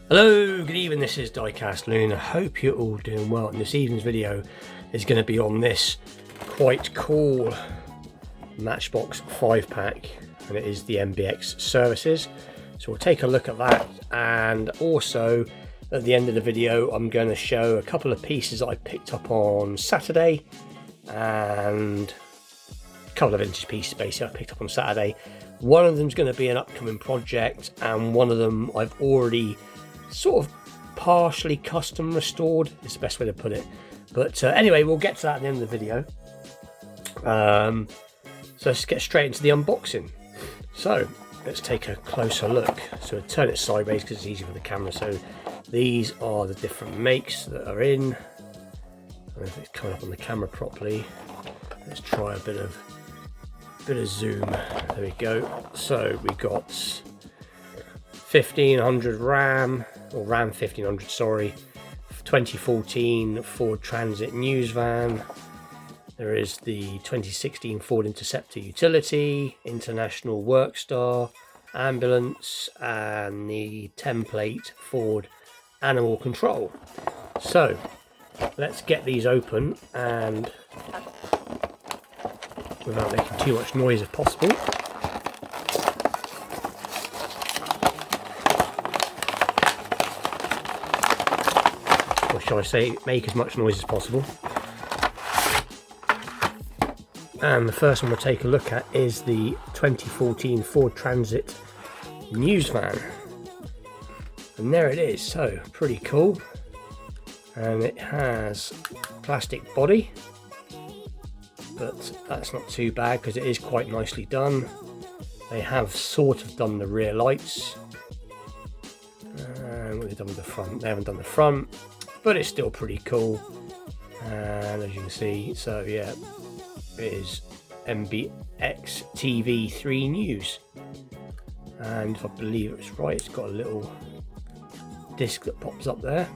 Hello, good evening, this is Diecast Loon. I hope you're all doing well, and this evening's video is going to be on this quite cool Matchbox 5-pack, and it is the MBX Services. So we'll take a look at that, and also at the end of the video I'm going to show a couple of pieces that I picked up on Saturday, and a couple of vintage pieces basically I picked up on Saturday. One of them's going to be an upcoming project, and one of them I've already sort of partially custom restored is the best way to put it. But anyway, we'll get to that at the end of the video. So let's get straight into the unboxing. So let's take a closer look. So I'll turn it sideways because it's easy for the camera. So these are the different makes that are in. I don't know if it's coming up on the camera properly. Let's try a bit of zoom. There we go. So we got 1500 RAM, or RAM 1500, sorry, 2014 Ford Transit News Van. There is the 2016 Ford Interceptor Utility, International Workstar, Ambulance, and the template Ford Animal Control. So let's get these open, and without making too much noise if possible. Or shall I say, make as much noise as possible. And the first one we'll take a look at is the 2014 Ford Transit News Van. And there it is, so pretty cool. And it has plastic body, but that's not too bad because it is quite nicely done. They have sort of done the rear lights. And what have they done with the front? They haven't done the front, but it's still pretty cool. And as you can see, so yeah, it is MBX TV 3 News. And if I believe it's right, it's got a little disc that pops up there.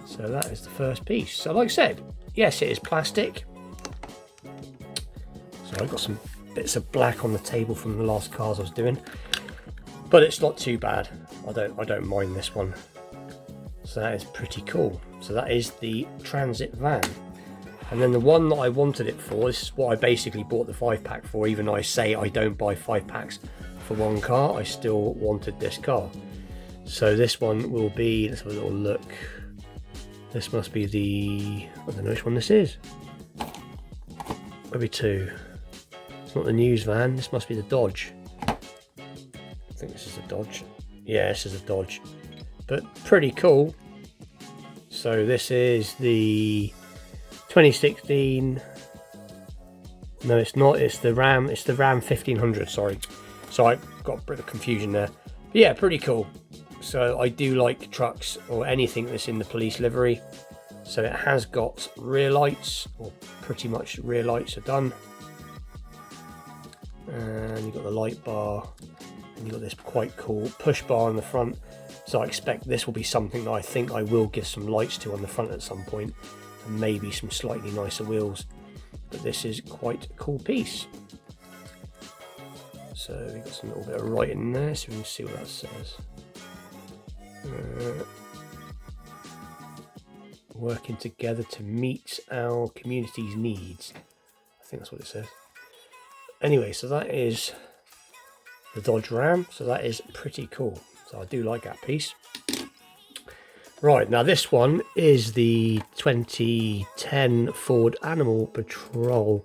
So that is the first piece. So like I said, yes, it is plastic. So I've got some bits of black on the table from the last cars I was doing, but it's not too bad. I don't mind this one. So that is pretty cool. So that is the Transit van. And then the one that I wanted it for, this is what I basically bought the 5-pack for. Even though I say I don't buy 5-packs for one car, I still wanted this car. So this one will be, let's have a little look. This must be the, I don't know which one this is. Maybe two. It's not the News van, this must be the Dodge. I think this is the Dodge. Yeah, this is a Dodge. But pretty cool. So this is the 2016. No, it's not. It's the Ram 1500. Sorry. So I got a bit of confusion there. But yeah, pretty cool. So I do like trucks or anything that's in the police livery. So it has got rear lights, or pretty much rear lights are done. And you've got the light bar, and you've got this quite cool push bar on the front. So I expect this will be something that I think I will give some lights to on the front at some point, and maybe some slightly nicer wheels. But this is quite a cool piece. So we've got some little bit of writing in there, so we can see what that says. Working together to meet our community's needs. I think that's what it says. Anyway, so that is the Dodge Ram, so that is pretty cool. So I do like that piece. Right, now this one is the 2010 Ford Animal Patrol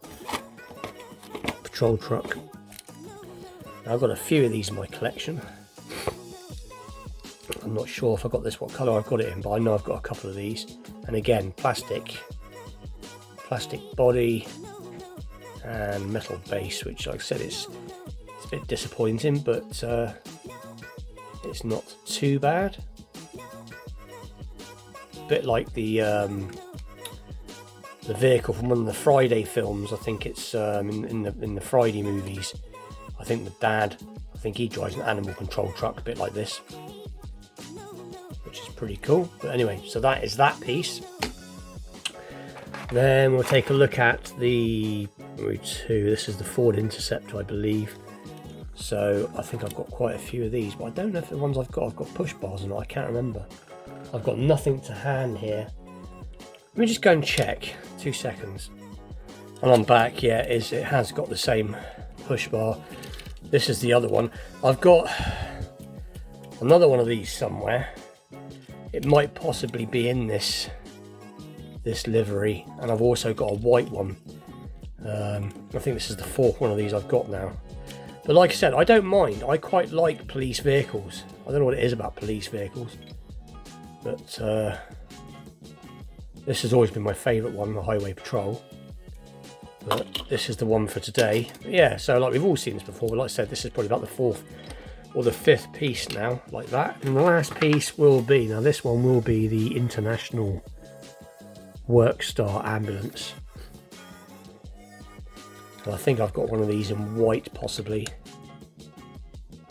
truck. Now I've got a few of these in my collection. I'm not sure if I got this, what colour I've got it in, but I know I've got a couple of these. And again, plastic body and metal base, which like I said, it's a bit disappointing, but it's not too bad. A bit like the vehicle from one of the Friday films. I think it's in the Friday movies. I think the dad, I think he drives an animal control truck, a bit like this, which is pretty cool. But anyway, so that is that piece. Then we'll take a look at the Route 2. This is the Ford Interceptor, I believe. So I think I've got quite a few of these, but I don't know if the ones I've got push bars or not. I can't remember. I've got nothing to hand here. Let me just go and check. 2 seconds. And I'm back. Yeah, it has got the same push bar. This is the other one. I've got another one of these somewhere. It might possibly be in this livery, and I've also got a white one. I think this is the 4th one of these I've got now. But like I said, I don't mind. I quite like police vehicles. I don't know what it is about police vehicles, but this has always been my favourite one, the highway patrol. But this is the one for today. But yeah, so like we've all seen this before, but like I said, this is probably about the 4th or the 5th piece now, like that. And the last piece will be, now this one will be the International Workstar ambulance. So I think I've got one of these in white possibly.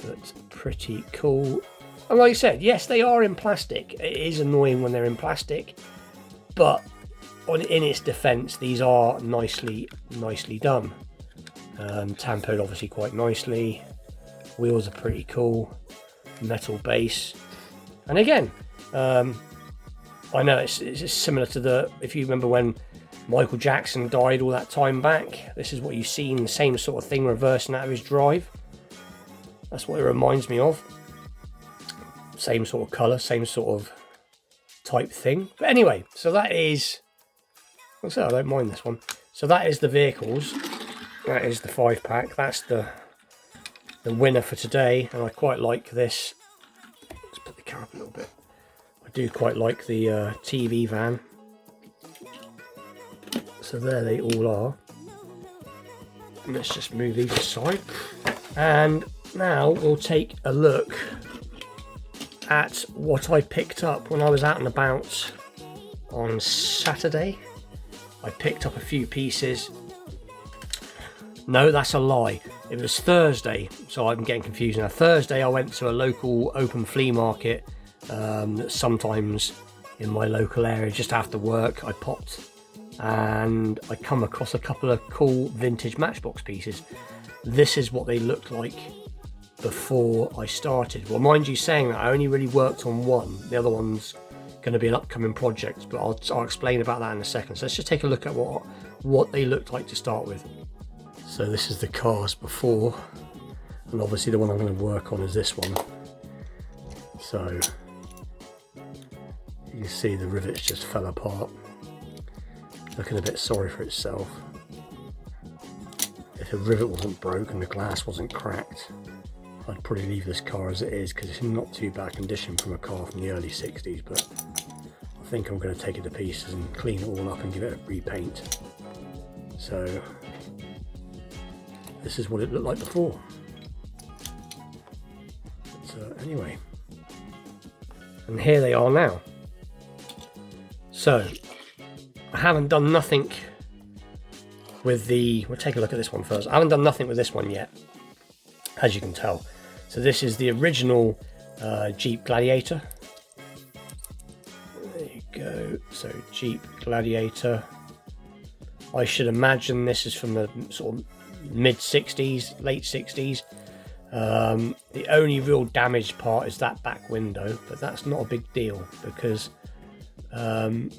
But pretty cool. And like I said, yes, they are in plastic. It is annoying when they're in plastic, but in its defense, these are nicely done. Tampered obviously quite nicely. Wheels are pretty cool. Metal base. And again, I know it's similar to if you remember when Michael Jackson died all that time back, this is what you've seen, the same sort of thing reversing out of his drive. That's what it reminds me of. Same sort of colour, same sort of type thing. But anyway, so that is, I don't mind this one. So that is the vehicles. That is the 5-pack. That's the winner for today, and I quite like this. Let's put the camera up a little bit. I do quite like the TV van. So there they all are. And let's just move these aside. And now we'll take a look at what I picked up when I was out and about on Saturday. I picked up a few pieces. No, that's a lie. It was Thursday, so I'm getting confused now. Thursday I went to a local open flea market that's sometimes in my local area just after work. I popped and I come across a couple of cool vintage Matchbox pieces. This is what they looked like before I started. Well, mind you saying that, I only really worked on one. The other one's going to be an upcoming project, but I'll explain about that in a second. So let's just take a look at what they looked like to start with. So this is the cars before, and obviously the one I'm going to work on is this one. So you can see the rivets just fell apart, looking a bit sorry for itself. If the rivet wasn't broken, the glass wasn't cracked, I'd probably leave this car as it is, because it's in not too bad condition from a car from the early 60s, but I think I'm going to take it to pieces and clean it all up and give it a repaint. So this is what it looked like before. So anyway, and here they are now. So I haven't done nothing with we'll take a look at this one first. I haven't done nothing with this one yet, as you can tell. So this is the original Jeep Gladiator. There you go. So Jeep Gladiator. I should imagine this is from the sort of mid 60s, late 60s. The only real damaged part is that back window, but that's not a big deal because I'm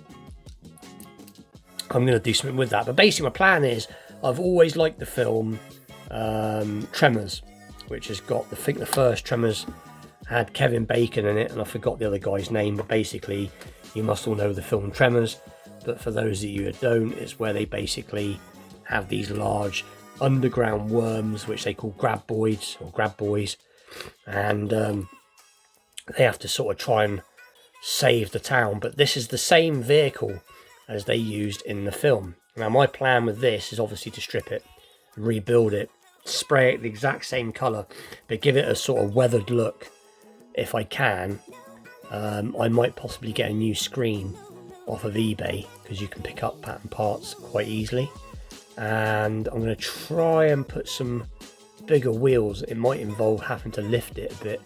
going to do something with that. But basically my plan is, I've always liked the film Tremors, which has got, I think the first Tremors had Kevin Bacon in it, and I forgot the other guy's name, but basically you must all know the film Tremors. But for those of you who don't, it's where they basically have these large underground worms which they call graboids or grab boys, and they have to sort of try and save the town. But this is the same vehicle as they used in the film. Now my plan with this is obviously to strip it, rebuild it, spray it the exact same colour, but give it a sort of weathered look if I can. I might possibly get a new screen off of eBay, because you can pick up pattern parts quite easily, and I'm going to try and put some bigger wheels. It might involve having to lift it a bit,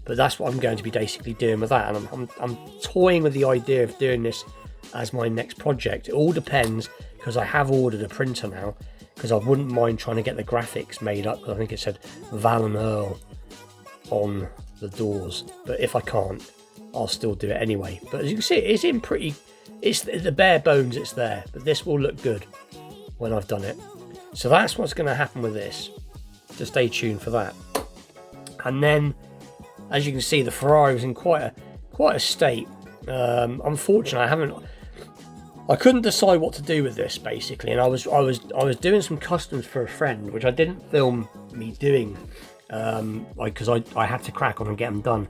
but that's what I'm going to be basically doing with that. And I'm toying with the idea of doing this as my next project. It all depends, because I have ordered a printer now, because I wouldn't mind trying to get the graphics made up, because I think it said Val and Earl on the doors, but if I can't, I'll still do it anyway. But as you can see, it's in pretty, it's the bare bones, it's there, but this will look good when I've done it. So that's what's going to happen with this, so stay tuned for that. And then, as you can see, the Ferrari was in quite a state. Unfortunately, I couldn't decide what to do with this, basically, and I was doing some customs for a friend, which I didn't film me doing, because I had to crack on and get them done.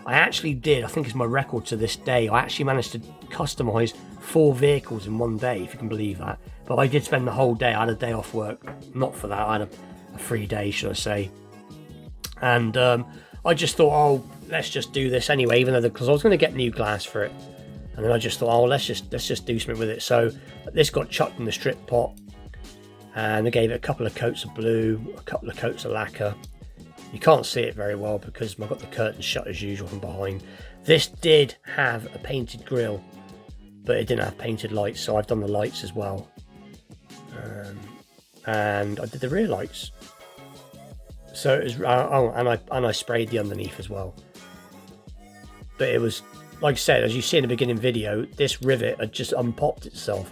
I actually did, I think it's my record to this day, I actually managed to customize 4 vehicles in one day, if you can believe that. But I did spend the whole day, I had a day off work, not for that, I had a free day, should I say. And I just thought, oh, let's just do this anyway, even though, because I was going to get new glass for it. And then I just thought, oh, let's just do something with it. So this got chucked in the strip pot, and I gave it a couple of coats of blue, a couple of coats of lacquer. You can't see it very well because I've got the curtains shut as usual from behind. This did have a painted grille, but it didn't have painted lights, so I've done the lights as well. And I did the rear lights. So it was, and I sprayed the underneath as well. But it was, like I said, as you see in the beginning video, this rivet had just unpopped itself.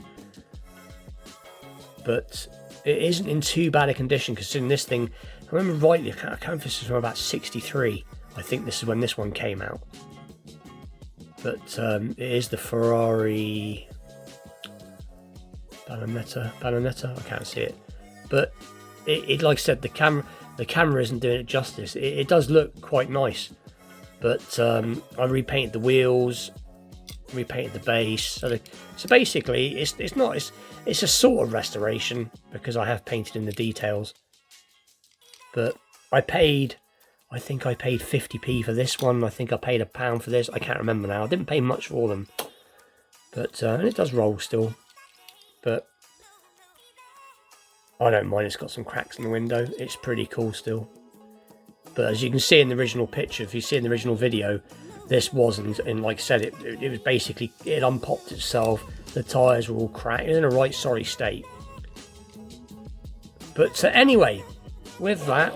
But it isn't in too bad a condition, considering this thing, I remember rightly, I can't remember if this was from about 63. I think this is when this one came out. But it is the Ferrari Bananetta, I can't see it. But it like I said, the camera isn't doing it justice. It does look quite nice. But I repainted the wheels, repainted the base. So basically, it's a sort of restoration, because I have painted in the details. But I think I paid 50p for this one. I think I paid £1 for this. I can't remember now. I didn't pay much for them. But and it does roll still. But I don't mind. It's got some cracks in the window. It's pretty cool still. But as you can see in the original picture, if you see in the original video, this wasn't, and like I said, it was basically, it unpopped itself. The tyres were all cracked. It was in a right sorry state. But anyway, with that,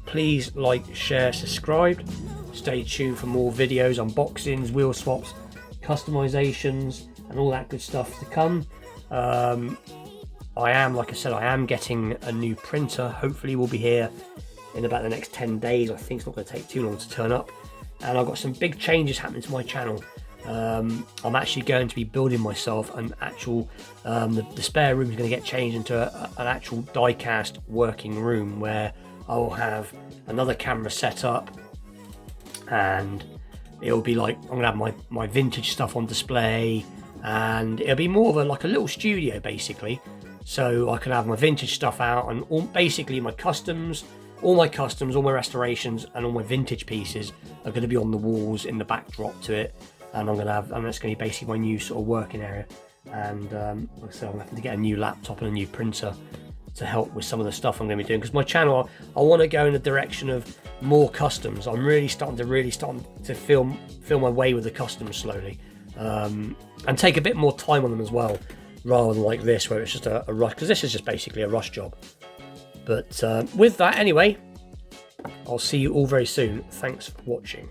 please like, share, subscribe. Stay tuned for more videos, unboxings, wheel swaps, customizations, and all that good stuff to come. Like I said, I am getting a new printer. Hopefully we'll be here in about the next 10 days. I think it's not going to take too long to turn up. And I've got some big changes happening to my channel. I'm actually going to be building myself an actual, the spare room is going to get changed into an actual die-cast working room, where I will have another camera set up, and it'll be like, I'm going to have my vintage stuff on display, and it'll be more of like a little studio basically. So I can have my vintage stuff out, and basically my customs, all my restorations, and all my vintage pieces are going to be on the walls in the backdrop to it. And that's going to be basically my new sort of working area. And like I said, I'm having to get a new laptop and a new printer to help with some of the stuff I'm going to be doing, because my channel, I want to go in the direction of more customs. I'm really starting to film my way with the customs slowly, and take a bit more time on them as well, rather than like this where it's just a rush, because this is just basically a rush job. But with that anyway, I'll see you all very soon. Thanks for watching.